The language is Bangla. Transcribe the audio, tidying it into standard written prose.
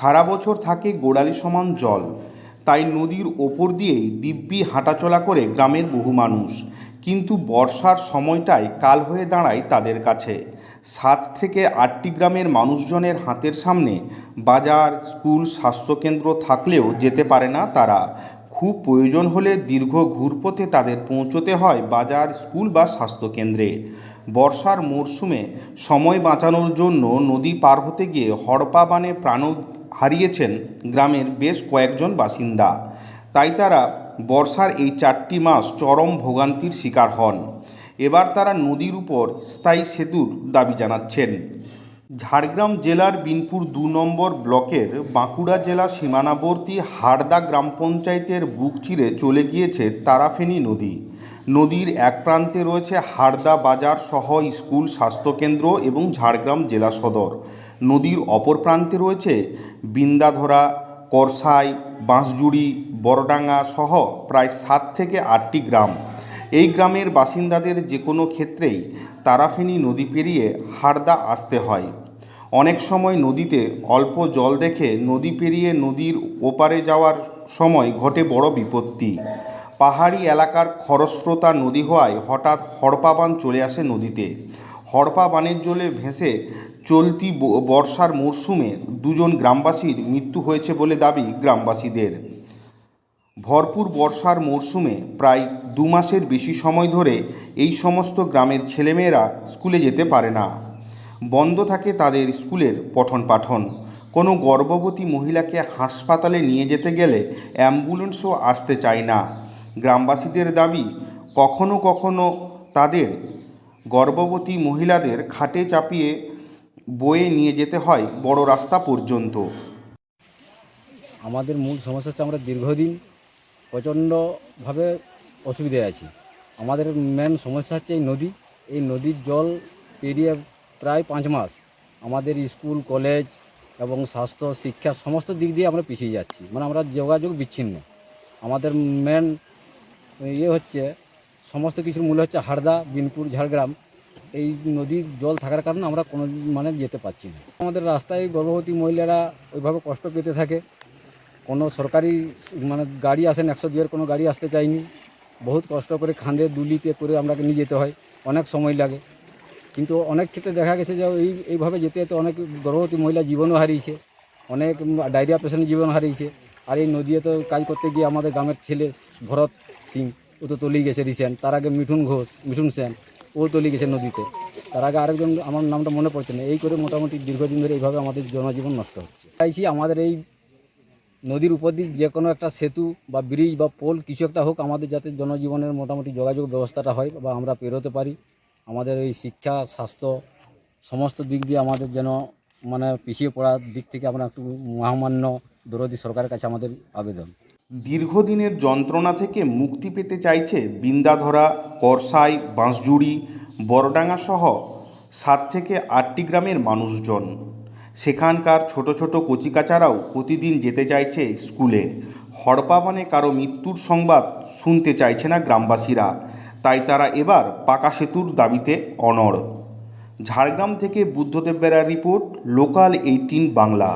সারা বছর থাকে গোড়ালি সমান জল, তাই নদীর ওপর দিয়েই দিব্যি হাঁটাচলা করে গ্রামের বহু মানুষ। কিন্তু বর্ষার সময়টাই কাল হয়ে দাঁড়ায় তাদের কাছে। 7 থেকে 8টি গ্রামের মানুষজনের হাতের সামনে বাজার, স্কুল, স্বাস্থ্যকেন্দ্র থাকলেও যেতে পারে না তারা। খুব প্রয়োজন হলে দীর্ঘ ঘুরপথে তাদের পৌঁছতে হয় বাজার, স্কুল বা স্বাস্থ্যকেন্দ্রে। বর্ষার মরশুমে সময় বাঁচানোর জন্য নদী পার হতে গিয়ে হড়পা বানে প্রাণ হারিয়েছেন গ্রামের বেশ কয়েকজন বাসিন্দা। তাই তারা বর্ষার এই 4টি মাস চরম ভোগান্তির শিকার হন। এবার তারা নদীর উপর স্থায়ী সেতুর দাবি জানাচ্ছেন। ঝাড়গ্রাম জেলার বিনপুর 2 নম্বর ব্লকের বাঁকুড়া জেলা সীমানাবর্তী হারদা গ্রাম পঞ্চায়েতের বুক চিরে চলে গিয়েছে তারাফেনী নদী। নদীর এক প্রান্তে রয়েছে হারদা বাজার সহ স্কুল, স্বাস্থ্যকেন্দ্র এবং ঝাড়গ্রাম জেলা সদর। নদীর অপর প্রান্তে রয়েছে বিন্দাধরা, করসাই, বাঁশজুড়ি, বড়ডাঙ্গা সহ প্রায় 7 থেকে 8টি গ্রাম। এই গ্রামের বাসিন্দাদের যে কোনো ক্ষেত্রেই তারাফেনী নদী পেরিয়ে হারদা আসতে হয়। অনেক সময় নদীতে অল্প জল দেখে নদী পেরিয়ে নদীর ওপারে যাওয়ার সময় ঘটে বড় বিপত্তি। পাহাড়ি এলাকার খরস্রোতা নদী হওয়ায় হঠাৎ হড়পা বান চলে আসে নদীতে। হড়পা বানের জলে ভেসে চলতি বর্ষার মরশুমে 2 জন গ্রামবাসীর মৃত্যু হয়েছে বলে দাবি গ্রামবাসীদের। ভরপুর বর্ষার মরশুমে প্রায় 2 মাসের বেশি সময় ধরে এই সমস্ত গ্রামের ছেলেমেয়েরা স্কুলে যেতে পারে না। বন্ধ থাকে তাদের স্কুলের পঠন পাঠন। কোনো গর্ভবতী মহিলাকে হাসপাতালে নিয়ে যেতে গেলে অ্যাম্বুলেন্সও আসতে চায় না। গ্রামবাসীদের দাবি, কখনো কখনো তাদের গর্ভবতী মহিলাদের খাটে চাপিয়ে বয়ে নিয়ে যেতে হয় বড় রাস্তা পর্যন্ত। আমাদের মূল সমস্যা হচ্ছে আমরা দীর্ঘদিন প্রচণ্ডভাবে অসুবিধায় আছি। আমাদের মেন সমস্যা হচ্ছে এই নদীর জল পেরিয়ে প্রায় 5 মাস আমাদের স্কুল, কলেজ এবং স্বাস্থ্য, শিক্ষা সমস্ত দিক দিয়ে আমরা পিছিয়ে যাচ্ছি। মানে আমরা যোগাযোগ বিচ্ছিন্ন। আমাদের মেন হচ্ছে সমস্ত কিছুর মূল হচ্ছে হারদা, বিনপুর, ঝাড়গ্রাম। এই নদীর জল থাকার কারণে আমরা কোনো যেতে পারছি না। আমাদের রাস্তায় গর্ভবতী মহিলারা ওইভাবে কষ্ট পেতে থাকে। কোনো সরকারি গাড়ি আসেন, 102-এর কোনো গাড়ি আসতে চায়নি। বহুত কষ্ট করে খান্দে দুলিতে করে আমরাকে নিয়ে যেতে হয়, অনেক সময় লাগে। কিন্তু অনেক ক্ষেত্রে দেখা গেছে যে এইভাবে যেতে যেতে অনেক গর্ভবতী মহিলা জীবনও হারিয়েছে, অনেক ডায়রিয়া পেশেন্ট জীবন হারিয়েছে। আর এই নদীতে তো কাজ করতে গিয়ে আমাদের গ্রামের ছেলে ভরত সিং, ও তো তলিয়ে গেছে রিসেন্ট। তার আগে মিঠুন সেন, ও তলিয়ে গেছে নদীতে। তার আগে আরেকজন, আমার নামটা মনে পড়ছে না। এই করে মোটামুটি দীর্ঘদিন ধরে এইভাবে আমাদের জনজীবন নষ্ট হচ্ছে। চাইছি আমাদের এই নদীর উপর দিয়ে যে কোনো একটা সেতু বা ব্রিজ বা পোল কিছু একটা হোক, আমাদের যাতে জনজীবনের মোটামুটি যোগাযোগ ব্যবস্থাটা হয় বা আমরা পেরোতে পারি। আমাদের এই শিক্ষা, স্বাস্থ্য সমস্ত দিক দিয়ে আমাদের যেন পিছিয়ে পড়ার দিক থেকে আমরা একটু মহামান্য দরদি সরকারের কাছে আমাদের আবেদন। দীর্ঘদিনের যন্ত্রণা থেকে মুক্তি পেতে চাইছে বিন্দাধরা, করসাই, বাঁশজুড়ি, বড়ডাঙ্গা সহ 7 থেকে 8টি গ্রামের মানুষজন। সেখানকার ছোট ছোট কচিকাচারাও প্রতিদিন যেতে চাইছে স্কুলে। হড়পা বানে কারো মৃত্যুর সংবাদ শুনতে চাইছে না গ্রামবাসীরা। তাই তারা এবার পাকা সেতুর দাবিতে অনড়। ঝাড়গ্রাম থেকে বুদ্ধদেব বেরার রিপোর্ট, লোকাল 18 বাংলা।